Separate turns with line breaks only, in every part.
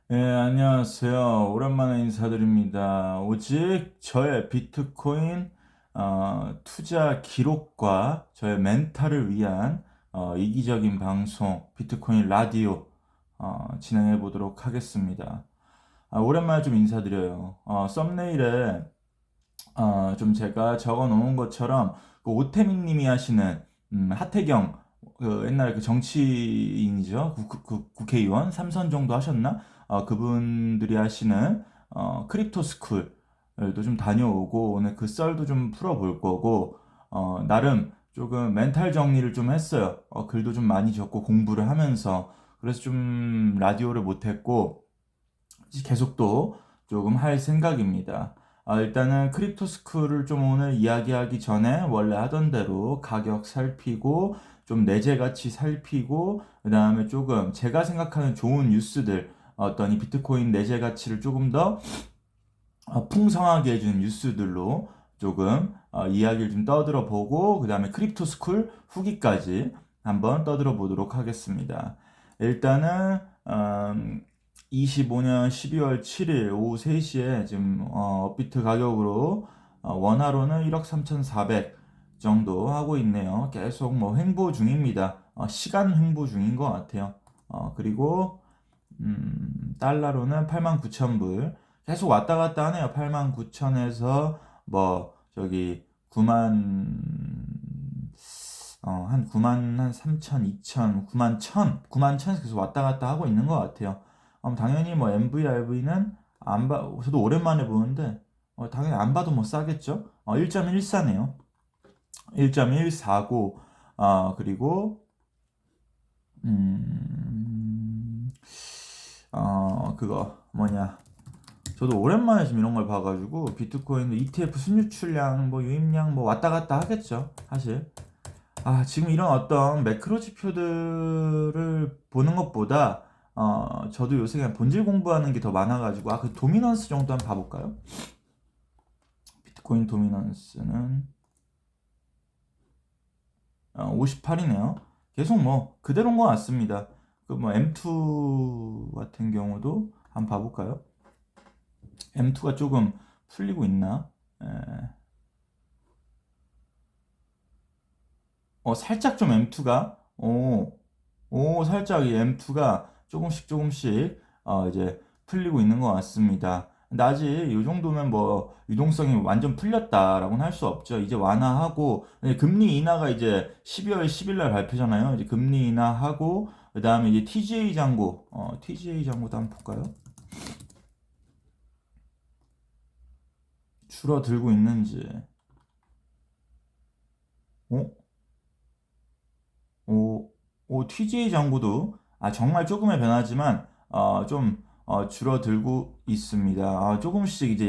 네, 안녕하세요. 오랜만에 인사드립니다. 오직 저의 비트코인 투자 기록과 저의 멘탈을 위한 이기적인 방송, 비트코인 라디오 진행해 보도록 하겠습니다. 오랜만에 좀 인사드려요. 썸네일에 좀 제가 적어 놓은 것처럼 그 오태민 님이 하시는 하태경 그 옛날에 그 정치인이죠. 국회의원 3선 정도 하셨나? 그분들이 하시는 크립토 스쿨도 좀 다녀오고 오늘 그 썰도 좀 풀어볼 거고 나름 조금 멘탈 정리를 좀 했어요. 글도 좀 많이 적고 공부를 하면서 그래서 좀 라디오를 못했고 계속 또 조금 할 생각입니다. 일단은 크립토스쿨을 좀 오늘 이야기하기 전에 원래 하던 대로 가격 살피고 좀 내재 가치 살피고 그 다음에 조금 제가 생각하는 좋은 뉴스들 어떤 이 비트코인 내재 가치를 조금 더 풍성하게 해주는 뉴스들로 조금 이야기를 좀 떠들어 보고 그 다음에 크립토스쿨 후기까지 한번 떠들어 보도록 하겠습니다. 일단은 25년 12월 7일 오후 3시에 지금 업비트 가격으로 원화로는 1억 3,400 정도 하고 있네요. 계속 뭐 횡보 중입니다. 시간 횡보 중인 것 같아요. 그리고 달러로는 89,000불 계속 왔다 갔다 하네요. 89,000에서 뭐 저기 9만 한 9만 한 3천, 2천, 9만 1,000, 9만 1,000에서 계속 왔다 갔다 하고 있는 것 같아요. 당연히 뭐 MVRV는 안 봐, 저도 오랜만에 보는데 당연히 안 봐도 뭐 싸겠죠. 1.14네요. 1.149 그리고 음, 그거 뭐냐 저도 오랜만에 지금 이런 걸 봐가지고 비트코인도 ETF 순유출량 뭐 유입량 뭐 왔다 갔다 하겠죠 사실. 지금 이런 어떤 매크로 지표들을 보는 것보다 저도 요새 그냥 본질 공부하는 게 더 많아가지고 그 도미넌스 정도 한번 봐볼까요? 비트코인 도미넌스는 58이네요. 계속 뭐 그대로인 것 같습니다. 그 뭐 M2 같은 경우도 한번 봐볼까요? M2가 조금 풀리고 있나? 에, 살짝 좀 M2가 살짝 이 M2가 조금씩 조금씩 이제 풀리고 있는 것 같습니다. 근데 아직 이 정도면 뭐 유동성이 완전 풀렸다라고는 할 수 없죠. 이제 완화하고 이제 금리 인하가 이제 12월 10일 날 발표잖아요. 이제 금리 인하하고 그다음에 이제 TGA 잔고도 한번 볼까요? 줄어들고 있는지. 어? TGA 잔고도 정말 조금의 변화지만 좀 줄어들고 있습니다. 조금씩 이제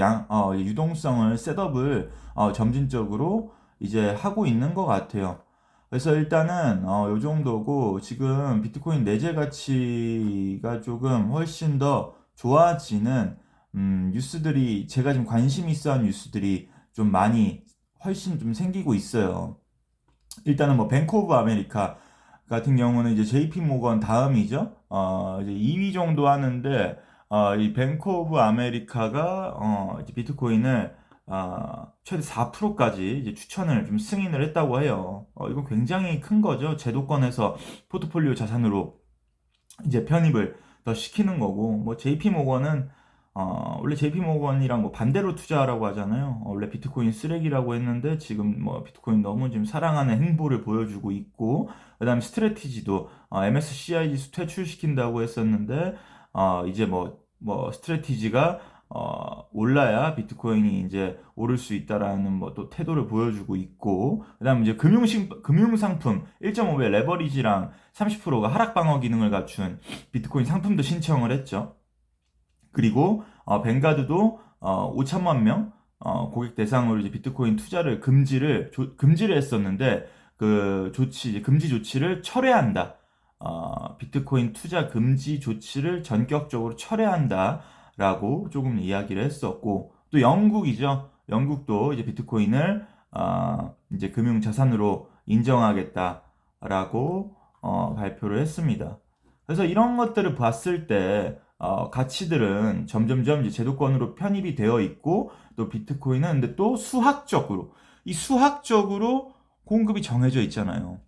유동성을 셋업을 점진적으로 이제 하고 있는 것 같아요. 그래서 일단은 요 정도고 지금 비트코인 내재 가치가 조금 훨씬 더 좋아지는 뉴스들이 제가 지금 관심 있어 하는 뉴스들이 좀 많이 훨씬 좀 생기고 있어요. 일단은 뭐 뱅크 오브 아메리카 같은 경우는 이제 JP 모건 다음이죠. 이제 2위 정도 하는데 이 뱅크 오브 아메리카가 이제 비트코인을 최대 4%까지 이제 추천을 좀 승인을 했다고 해요. 이건 굉장히 큰 거죠. 제도권에서 포트폴리오 자산으로 이제 편입을 더 시키는 거고 뭐 JP 모건은 원래 JP 모건이랑 뭐 반대로 투자하라고 하잖아요. 원래 비트코인 쓰레기라고 했는데 지금 뭐 비트코인 너무 지금 사랑하는 행보를 보여주고 있고 그다음에 스트래티지도 MSCI 지수 퇴출시킨다고 했었는데 이제 뭐 스트래티지가 올라야 비트코인이 이제 오를 수 있다라는 뭐 또 태도를 보여주고 있고 그다음에 이제 금융상품 1.5배 레버리지랑 30%가 하락 방어 기능을 갖춘 비트코인 상품도 신청을 했죠. 그리고 뱅가드도 5천만 명 고객 대상으로 이제 비트코인 투자를 금지를 했었는데 그 이제 금지 조치를 철회한다. 비트코인 투자 금지 조치를 전격적으로 철회한다라고 조금 이야기를 했었고 또 영국이죠. 영국도 이제 비트코인을 이제 금융 자산으로 인정하겠다라고 발표를 했습니다. 그래서 이런 것들을 봤을 때 가치들은 점점점 이제 제도권으로 편입이 되어 있고 또 비트코인은 근데 또 수학적으로 공급이 정해져 있잖아요.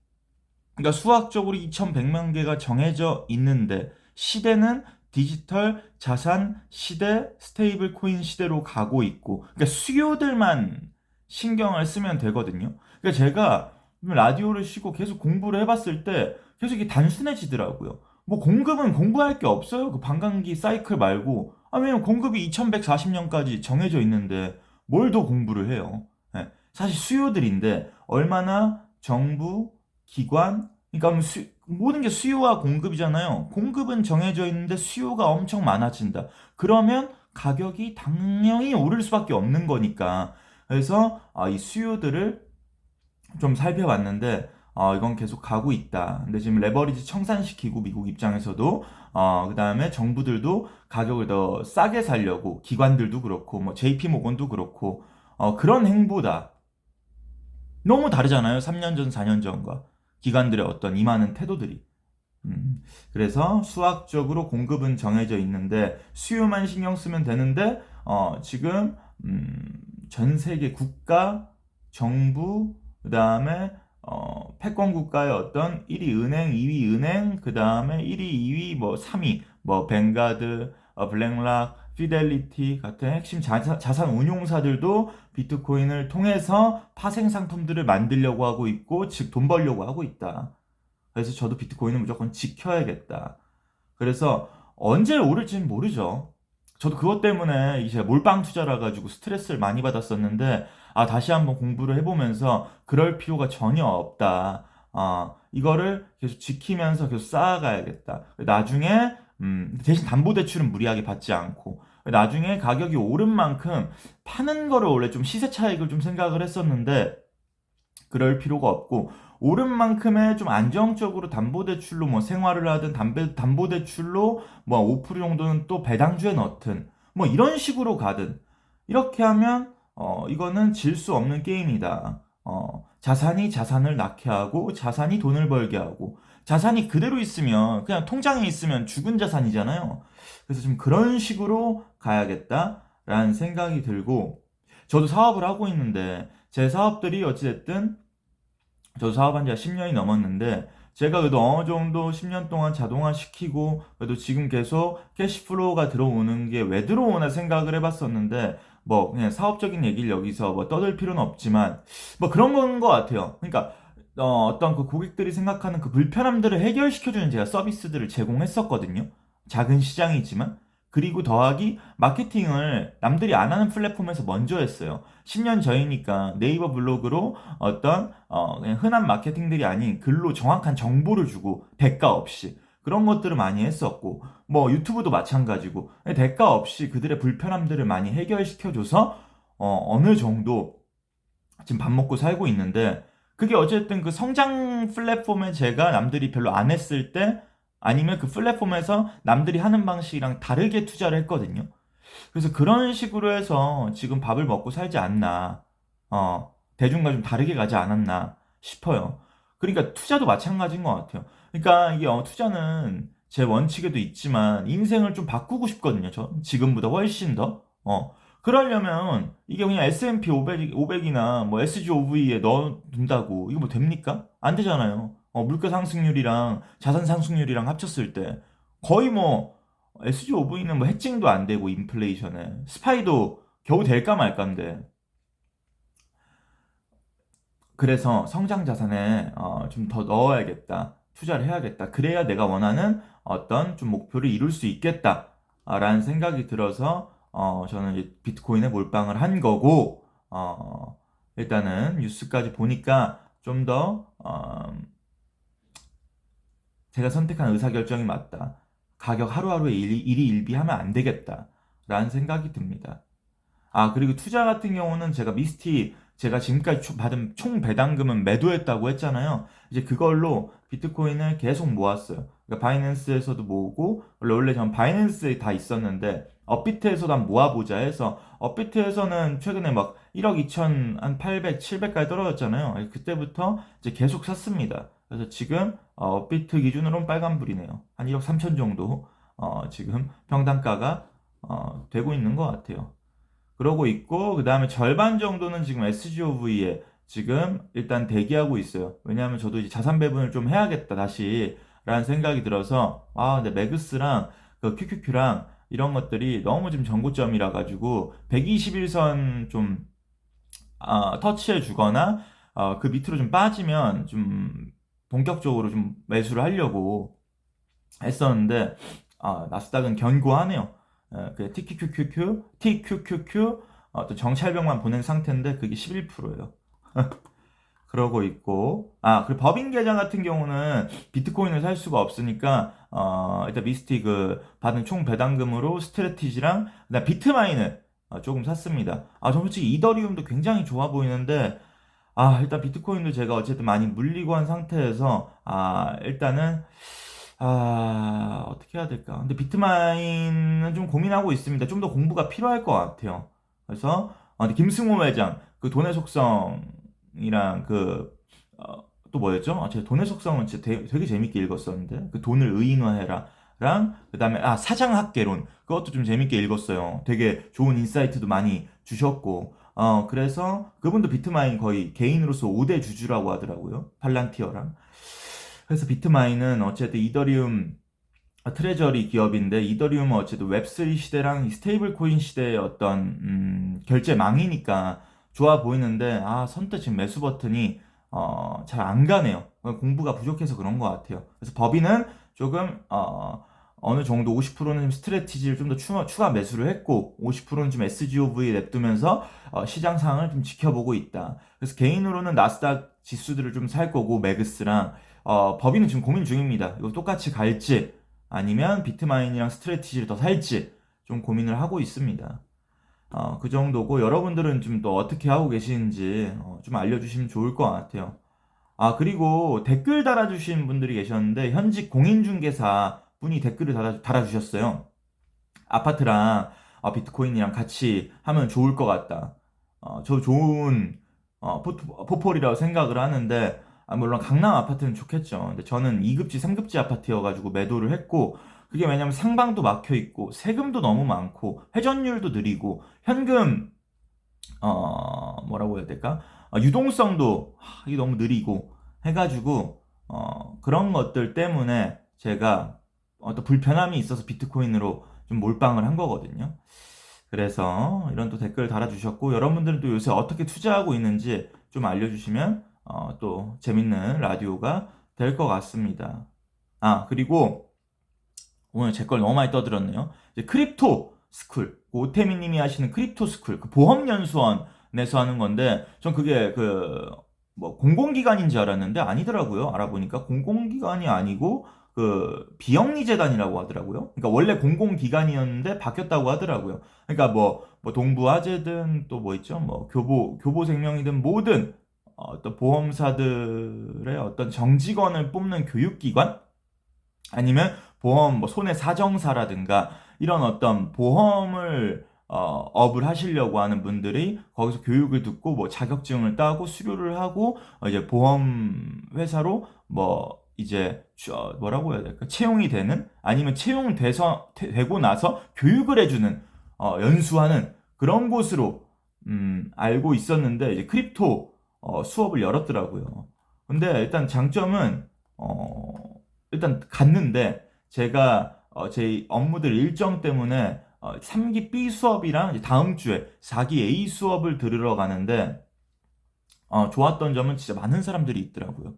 그러니까 수학적으로 2100만 개가 정해져 있는데 시대는 디지털 자산 시대, 스테이블 코인 시대로 가고 있고 그러니까 수요들만 신경을 쓰면 되거든요. 그러니까 제가 라디오를 쉬고 계속 공부를 해봤을 때 계속 이게 단순해지더라고요. 뭐 공급은 공부할 게 없어요. 그 반감기 사이클 말고. 왜냐면 공급이 2140년까지 정해져 있는데 뭘 더 공부를 해요. 예, 사실 수요들인데 얼마나 정부, 기관, 그러니까 모든 게 수요와 공급이잖아요. 공급은 정해져 있는데 수요가 엄청 많아진다. 그러면 가격이 당연히 오를 수밖에 없는 거니까. 그래서 이 수요들을 좀 살펴봤는데 이건 계속 가고 있다. 근데 지금 레버리지 청산시키고 미국 입장에서도 그다음에 정부들도 가격을 더 싸게 살려고 기관들도 그렇고 뭐 JP 모건도 그렇고 그런 행보다. 너무 다르잖아요. 3년 전, 4년 전과 기관들의 어떤 임하는 태도들이. 그래서 수학적으로 공급은 정해져 있는데 수요만 신경 쓰면 되는데 지금 전 세계 국가, 정부, 그다음에 패권 국가의 어떤 1위 은행, 2위 은행, 그다음에 1위, 2위, 뭐 3위, 뭐 뱅가드, 블랙락, 피델리티 같은 핵심 자산 운용사들도 비트코인을 통해서 파생 상품들을 만들려고 하고 있고, 즉 돈 벌려고 하고 있다. 그래서 저도 비트코인을 무조건 지켜야겠다. 그래서 언제 오를지는 모르죠. 저도 그것 때문에 이제 몰빵 투자라 가지고 스트레스를 많이 받았었는데 다시 한번 공부를 해보면서 그럴 필요가 전혀 없다. 이거를 계속 지키면서 계속 쌓아가야겠다. 나중에 대신 담보대출은 무리하게 받지 않고 나중에 가격이 오른 만큼 파는 거를 원래 좀 시세 차익을 좀 생각을 했었는데 그럴 필요가 없고 오른 만큼의 좀 안정적으로 담보대출로 뭐 생활을 하든 담보대출로 뭐 5% 정도는 또 배당주에 넣든 뭐 이런 식으로 가든 이렇게 하면 이거는 질 수 없는 게임이다. 자산이 자산을 낳게 하고 자산이 돈을 벌게 하고 자산이 그대로 있으면 그냥 통장에 있으면 죽은 자산이잖아요. 그래서 좀 그런 식으로 가야겠다라는 생각이 들고 저도 사업을 하고 있는데 제 사업들이 어찌됐든 저도 사업한 지가 10년이 넘었는데 제가 그래도 어느 정도 10년 동안 자동화 시키고 그래도 지금 계속 캐시플로우가 들어오는 게 왜 들어오나 생각을 해봤었는데 뭐 그냥 사업적인 얘기를 여기서 뭐 떠들 필요는 없지만 뭐 그런 건 것 같아요. 그러니까 어떤 그 고객들이 생각하는 그 불편함들을 해결시켜주는 제가 서비스들을 제공했었거든요. 작은 시장이지만. 그리고 더하기 마케팅을 남들이 안 하는 플랫폼에서 먼저 했어요. 10년 전이니까 네이버 블로그로 어떤 그냥 흔한 마케팅들이 아닌 글로 정확한 정보를 주고 대가 없이 그런 것들을 많이 했었고 뭐 유튜브도 마찬가지고 대가 없이 그들의 불편함들을 많이 해결시켜줘서 어느 정도 지금 밥 먹고 살고 있는데 그게 어쨌든 그 성장 플랫폼에 제가 남들이 별로 안 했을 때 아니면 그 플랫폼에서 남들이 하는 방식이랑 다르게 투자를 했거든요. 그래서 그런 식으로 해서 지금 밥을 먹고 살지 않나, 대중과 좀 다르게 가지 않았나 싶어요. 그러니까 투자도 마찬가지인 것 같아요. 그러니까 이게 투자는 제 원칙에도 있지만 인생을 좀 바꾸고 싶거든요. 저 지금보다 훨씬 더. 그러려면 이게 그냥 S&P 500이나 뭐 SGOV에 넣어둔다고 이거 뭐 됩니까? 안 되잖아요. 물가 상승률이랑 자산 상승률이랑 합쳤을 때 거의 뭐 SGOV는 뭐 해칭도 안 되고 인플레이션에 스파이도 겨우 될까 말까인데 그래서 성장 자산에 좀 더 넣어야겠다. 투자를 해야겠다. 그래야 내가 원하는 어떤 좀 목표를 이룰 수 있겠다라는 생각이 들어서 저는 이제 비트코인에 몰빵을 한 거고 일단은 뉴스까지 보니까 좀 더 제가 선택한 의사결정이 맞다. 가격 하루하루에 일희일비하면 안 되겠다라는 생각이 듭니다. 그리고 투자 같은 경우는 제가 지금까지 받은 총 배당금은 매도했다고 했잖아요. 이제 그걸로 비트코인을 계속 모았어요. 그러니까 바이낸스에서도 모으고, 원래 전 바이낸스에 다 있었는데, 업비트에서도 한번 모아보자 해서, 업비트에서는 최근에 막 1억 2천, 한 800, 700까지 떨어졌잖아요. 그때부터 이제 계속 샀습니다. 그래서 지금, 업비트 기준으로는 빨간불이네요. 한 1억 3천 정도. 지금 평단가가 되고 있는 것 같아요. 그러고 있고 그 다음에 절반 정도는 지금 SGOV에 지금 일단 대기하고 있어요. 왜냐하면 저도 이제 자산 배분을 좀 해야겠다 다시 라는 생각이 들어서 근데 매그스랑 그 QQQ랑 이런 것들이 너무 지금 전고점이라 가지고 121선 좀 터치해 주거나 그 밑으로 좀 빠지면 좀 본격적으로 좀 매수를 하려고 했었는데 나스닥은 견고하네요. 그 TQQQ 또 정찰병만 보낸 상태인데 그게 11%예요. 그러고 있고 그리고 법인 계좌 같은 경우는 비트코인을 살 수가 없으니까 일단 미스틱 그 받은 총 배당금으로 스트래티지랑 그다음 비트마인을 조금 샀습니다. 저 솔직히 이더리움도 굉장히 좋아 보이는데 일단 비트코인도 제가 어쨌든 많이 물리고 한 상태에서 일단은 어떻게 해야 될까? 근데 비트마인은 좀 고민하고 있습니다. 좀 더 공부가 필요할 것 같아요. 그래서 근데 김승호 회장 그 돈의 속성이랑 또 뭐였죠? 제가 돈의 속성은 진짜 되게 재밌게 읽었었는데 그 돈을 의인화해라랑 그다음에 사장학개론 그것도 좀 재밌게 읽었어요. 되게 좋은 인사이트도 많이 주셨고 그래서 그분도 비트마인 거의 개인으로서 5대 주주라고 하더라고요. 팔란티어랑. 그래서 비트마인은 어쨌든 이더리움 트레저리 기업인데 이더리움은 어쨌든 웹3 시대랑 스테이블 코인 시대의 어떤 결제망이니까 좋아 보이는데 선뜻 지금 매수 버튼이 잘 안 가네요. 공부가 부족해서 그런 것 같아요. 그래서 법인은 조금 어느 정도 50%는 스트래티지를 좀 더 추가 매수를 했고 50%는 좀 SGOV에 냅두면서 시장 상황을 좀 지켜보고 있다. 그래서 개인으로는 나스닥 지수들을 좀 살 거고 매그스랑 법인은 지금 고민 중입니다. 이거 똑같이 갈지 아니면 비트마인이랑 스트래티지를 더 살지 좀 고민을 하고 있습니다. 그 정도고 여러분들은 좀 또 어떻게 하고 계시는지 좀 알려주시면 좋을 것 같아요. 그리고 댓글 달아주신 분들이 계셨는데 현직 공인중개사 분이 댓글을 달아주셨어요. 아파트랑 비트코인이랑 같이 하면 좋을 것 같다. 저 좋은 포폴이라고 생각을 하는데 물론 강남 아파트는 좋겠죠. 근데 저는 2급지, 3급지 아파트여가지고 매도를 했고 그게 왜냐면 상방도 막혀 있고 세금도 너무 많고 회전율도 느리고 현금 뭐라고 해야 될까? 유동성도 이게 너무 느리고 해가지고 그런 것들 때문에 제가 어떤 불편함이 있어서 비트코인으로 좀 몰빵을 한 거거든요. 그래서 이런 또 댓글 달아주셨고 여러분들은 또 요새 어떻게 투자하고 있는지 좀 알려주시면 또 재밌는 라디오가 될 것 같습니다. 그리고 오늘 제 걸 너무 많이 떠들었네요. 이제 크립토 스쿨, 오태미님이 하시는 크립토 스쿨, 그 보험연수원에서 하는 건데, 전 그게 뭐 공공기관인 줄 알았는데 아니더라고요. 알아보니까 공공기관이 아니고 비영리재단이라고 하더라고요. 그러니까 원래 공공기관이었는데 바뀌었다고 하더라고요. 그러니까 뭐 동부화재든 또 뭐 있죠, 뭐 교보생명이든 모든 어떤 보험사들의 어떤 정직원을 뽑는 교육기관 아니면 보험 뭐 손해사정사라든가 이런 어떤 보험을 업을 하시려고 하는 분들이 거기서 교육을 듣고 뭐 자격증을 따고 수료를 하고 이제 보험 회사로 뭐 이제 뭐라고 해야 될까 채용이 되는 아니면 채용돼서 되고 나서 교육을 해주는 연수하는 그런 곳으로 알고 있었는데 이제 크립토 수업을 열었더라고요. 근데 일단 장점은 일단 갔는데 제가 제 업무들 일정 때문에 3기 B 수업이랑 이제 다음 주에 4기 A 수업을 들으러 가는데 좋았던 점은 진짜 많은 사람들이 있더라고요.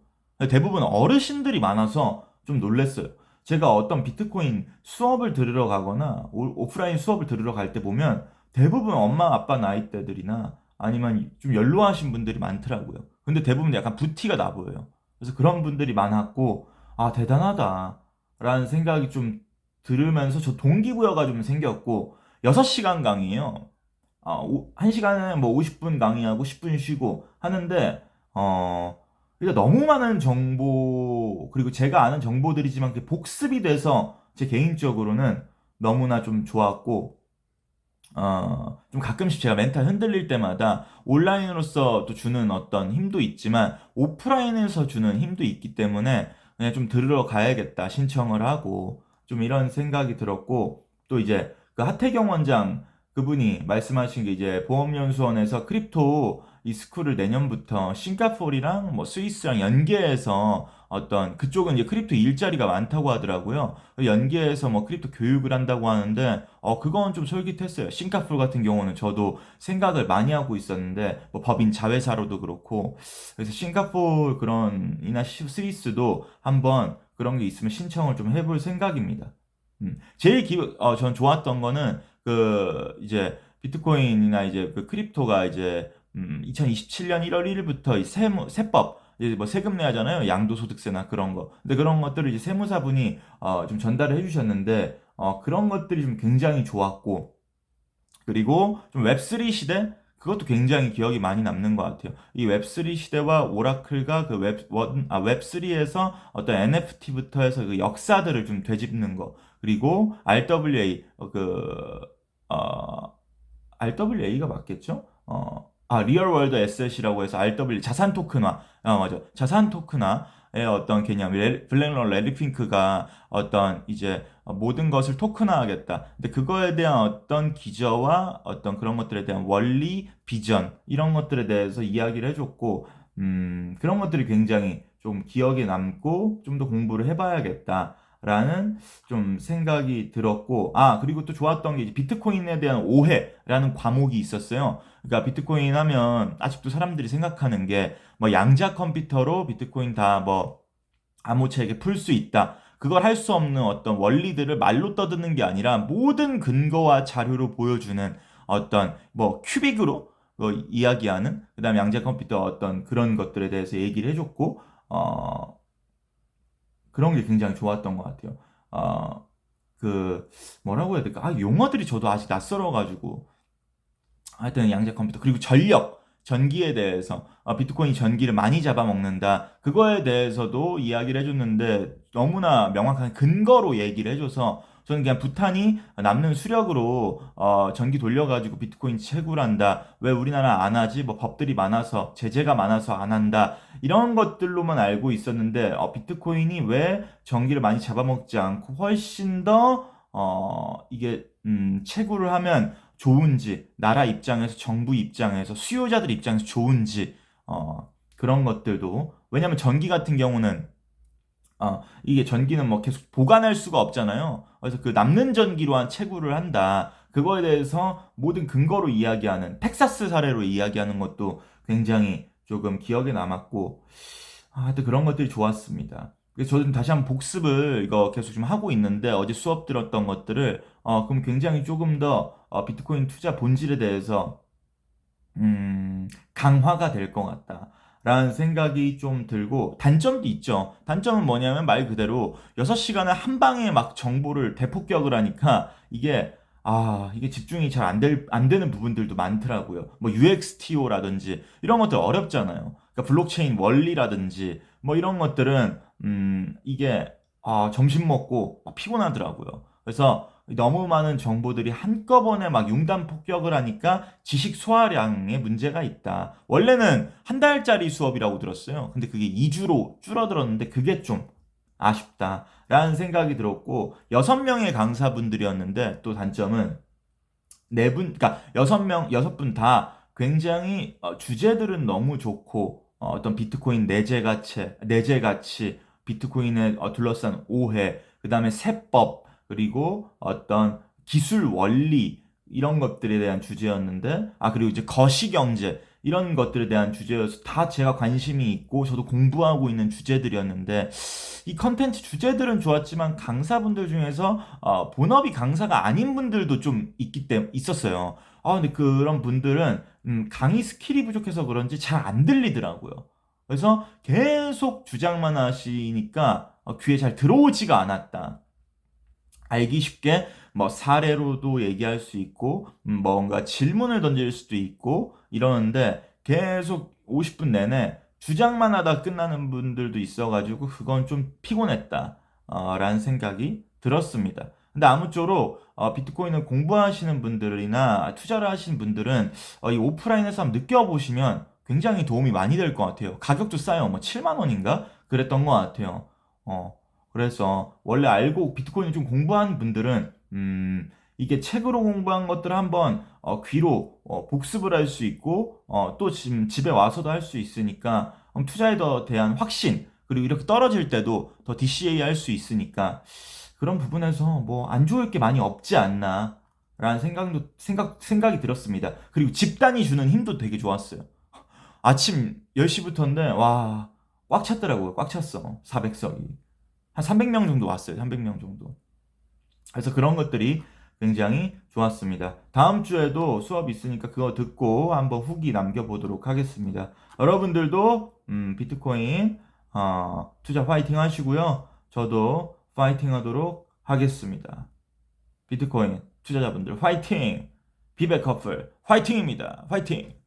대부분 어르신들이 많아서 좀 놀랬어요. 제가 어떤 비트코인 수업을 들으러 가거나 오프라인 수업을 들으러 갈 때 보면 대부분 엄마 아빠 나이대들이나 아니면 좀 연로하신 분들이 많더라고요. 근데 대부분 약간 부티가 나 보여요. 그래서 그런 분들이 많았고 대단하다 라는 생각이 좀 들으면서 저 동기부여가 좀 생겼고 6시간 강의예요. 1시간에 뭐 50분 강의하고 10분 쉬고 하는데 일단 너무 많은 정보 그리고 제가 아는 정보들이지만 그게 복습이 돼서 제 개인적으로는 너무나 좀 좋았고 좀 가끔씩 제가 멘탈 흔들릴 때마다 온라인으로서 또 주는 어떤 힘도 있지만 오프라인에서 주는 힘도 있기 때문에 그냥 좀 들으러 가야겠다 신청을 하고 좀 이런 생각이 들었고, 또 이제 그 하태경 원장 그분이 말씀하신 게 이제 보험연수원에서 크립토 이 스쿨을 내년부터 싱가포르랑 뭐 스위스랑 연계해서 어떤 그쪽은 이제 크립토 일자리가 많다고 하더라고요. 연계해서 뭐 크립토 교육을 한다고 하는데 그건 좀 솔깃했어요. 싱가포르 같은 경우는 저도 생각을 많이 하고 있었는데 뭐 법인 자회사로도 그렇고 그래서 싱가포르 그런 이나 스위스도 한번 그런 게 있으면 신청을 좀 해볼 생각입니다. 제일 전 좋았던 거는 그 이제 비트코인이나 이제 그 크립토가 이제 2027년 1월 1일부터 이 세법 이제 뭐 세금 내야 하잖아요. 양도소득세나 그런 거. 근데 그런 것들을 이제 세무사분이 좀 전달을 해주셨는데 그런 것들이 좀 굉장히 좋았고 그리고 좀 웹3 시대 그것도 굉장히 기억이 많이 남는 것 같아요. 이 웹3 시대와 오라클과 그 웹3에서 어떤 NFT부터 해서 그 역사들을 좀 되짚는 거. 그리고 RWA 어, RWA가 맞겠죠? 리얼 월드 에셋이라고 해서 RW 자산 토큰화. 맞아. 자산 토큰화의 어떤 개념. 블랙런 레리 핑크가 어떤 이제 모든 것을 토큰화하겠다. 근데 그거에 대한 어떤 기저와 어떤 그런 것들에 대한 원리, 비전 이런 것들에 대해서 이야기를 해줬고, 그런 것들이 굉장히 좀 기억에 남고 좀 더 공부를 해봐야겠다. 라는 좀 생각이 들었고, 그리고 또 좋았던 게 이제 비트코인에 대한 오해라는 과목이 있었어요. 그러니까 비트코인 하면 아직도 사람들이 생각하는 게 뭐 양자 컴퓨터로 비트코인 다 뭐 아무체게 풀 수 있다. 그걸 할 수 없는 어떤 원리들을 말로 떠드는 게 아니라 모든 근거와 자료로 보여주는 어떤 뭐 큐빅으로 이야기하는 그다음에 양자 컴퓨터 어떤 그런 것들에 대해서 얘기를 해줬고 그런 게 굉장히 좋았던 것 같아요. 어, 뭐라고 해야 될까? 용어들이 저도 아직 낯설어가지고. 하여튼 양자 컴퓨터. 그리고 전기에 대해서. 비트코인이 전기를 많이 잡아먹는다. 그거에 대해서도 이야기를 해줬는데, 너무나 명확한 근거로 얘기를 해줘서, 저는 그냥 부탄이 남는 수력으로 전기 돌려가지고 비트코인 채굴 한다. 왜 우리나라 안 하지? 뭐 법들이 많아서 제재가 많아서 안 한다. 이런 것들로만 알고 있었는데 비트코인이 왜 전기를 많이 잡아먹지 않고 훨씬 더 이게 채굴을 하면 좋은지 나라 입장에서 정부 입장에서 수요자들 입장에서 좋은지 그런 것들도 왜냐하면 전기 같은 경우는 이게 전기는 뭐 계속 보관할 수가 없잖아요. 그래서 그 남는 전기로 한 채굴을 한다. 그거에 대해서 모든 근거로 이야기하는 텍사스 사례로 이야기하는 것도 굉장히 조금 기억에 남았고, 하여튼 그런 것들이 좋았습니다. 그래서 저는 다시 한번 복습을 이거 계속 좀 하고 있는데 어제 수업 들었던 것들을 그럼 굉장히 조금 더 비트코인 투자 본질에 대해서 강화가 될 것 같다. 라는 생각이 좀 들고, 단점도 있죠. 단점은 뭐냐면 말 그대로 6시간을 한 방에 막 정보를 대폭격을 하니까 이게 집중이 잘 안 되는 부분들도 많더라고요. 뭐 UXTO라든지 이런 것들 어렵잖아요. 그러니까 블록체인 원리라든지 뭐 이런 것들은, 점심 먹고 막 피곤하더라고요. 그래서 너무 많은 정보들이 한꺼번에 막 융단 폭격을 하니까 지식 소화량에 문제가 있다. 원래는 한 달짜리 수업이라고 들었어요. 근데 그게 2주로 줄어들었는데 그게 좀 아쉽다라는 생각이 들었고 6명의 강사분들이었는데 또 단점은 그러니까 6분 다 굉장히 주제들은 너무 좋고 어떤 비트코인 내재 가치, 비트코인에 둘러싼 오해, 그다음에 세법, 그리고 어떤 기술 원리 이런 것들에 대한 주제였는데 그리고 이제 거시경제 이런 것들에 대한 주제여서 다 제가 관심이 있고 저도 공부하고 있는 주제들이었는데 이 컨텐츠 주제들은 좋았지만 강사분들 중에서 본업이 강사가 아닌 분들도 좀 있었어요. 근데 그런 분들은 강의 스킬이 부족해서 그런지 잘 안 들리더라고요. 그래서 계속 주장만 하시니까 귀에 잘 들어오지가 않았다. 알기 쉽게 뭐 사례로도 얘기할 수 있고 뭔가 질문을 던질 수도 있고 이러는데 계속 50분 내내 주장만 하다 끝나는 분들도 있어가지고 그건 좀 피곤했다 라는 생각이 들었습니다. 근데 아무쪼록 비트코인을 공부하시는 분들이나 투자를 하시는 분들은 이 오프라인에서 한번 느껴보시면 굉장히 도움이 많이 될 것 같아요. 가격도 싸요. 뭐 7만 원인가? 그랬던 것 같아요. 그래서 원래 알고 비트코인을 좀 공부한 분들은 이게 책으로 공부한 것들을 한번 귀로 복습을 할 수 있고 또 지금 집에 와서도 할 수 있으니까 투자에 더 대한 확신 그리고 이렇게 떨어질 때도 더 DCA 할 수 있으니까 그런 부분에서 뭐 안 좋을 게 많이 없지 않나 라는 생각이 들었습니다. 그리고 집단이 주는 힘도 되게 좋았어요. 아침 10시부터인데 와 꽉 찼더라고요. 꽉 찼어. 400석이. 한 300명 정도 왔어요. 300명 정도. 그래서 그런 것들이 굉장히 좋았습니다. 다음 주에도 수업 있으니까 그거 듣고 한번 후기 남겨보도록 하겠습니다. 여러분들도 비트코인 투자 파이팅 하시고요. 저도 파이팅 하도록 하겠습니다. 비트코인 투자자분들 파이팅! 비백 커플 파이팅입니다. 파이팅!